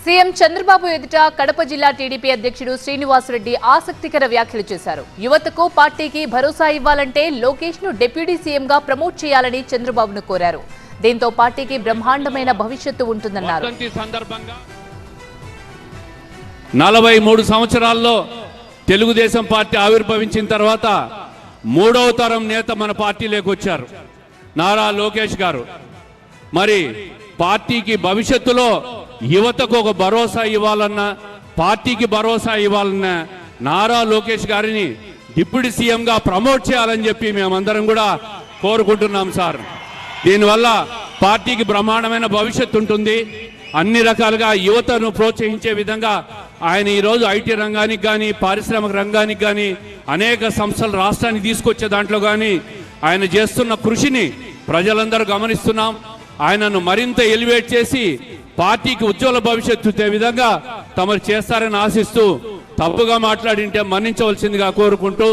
CM Chandrababu ఎదుట కడప జిల్లా TDP అధ్యక్షుడు శ్రీనివాసరెడ్డి ఆసక్తికర వ్యాఖ్యలు చేశారు. యువతకు పార్టీకి భరోసా ఇవ్వాలంటే లోకేష్ ను డిప్యూటీ సీఎంగా ప్రమోట్ చేయాలని చంద్రబాబును కోరారు. దీంతో పార్టీకి బ్రహ్మాండమైన భవిష్యత్తు ఉంటుందన్నారు. 43 సంవత్సరాల్లో తెలుగుదేశం పార్టీ ఆవిర్భవించిన తర్వాత మూడవ తరం నేత మన పార్టీలోకి వచ్చారు, నారా లోకేష్ గారు. మరి పార్టీకి భవిష్యత్తులో యువతకు ఒక భరోసా ఇవ్వాలన్నా, పార్టీకి భరోసా ఇవ్వాలన్నా నారా లోకేష్ గారిని డిప్యూటీ సీఎంగా ప్రమోట్ చేయాలని చెప్పి మేమందరం కూడా కోరుకుంటున్నాం సార్. దీనివల్ల పార్టీకి బ్రహ్మాండమైన భవిష్యత్తు ఉంటుంది. అన్ని రకాలుగా యువతను ప్రోత్సహించే విధంగా ఆయన ఈరోజు ఐటీ రంగానికి కానీ, పారిశ్రామిక రంగానికి కానీ, అనేక సంస్థలు రాష్ట్రానికి తీసుకొచ్చే దాంట్లో కానీ ఆయన చేస్తున్న కృషిని ప్రజలందరూ గమనిస్తున్నాం. ఆయనను మరింత ఎలివేట్ చేసి పార్టీకి ఉజ్వల భవిష్యత్తు ఇచ్చే విధంగా తమరు చేస్తారని ఆశిస్తూ, తప్పుగా మాట్లాడింటే మన్నించవలసిందిగా కోరుకుంటూ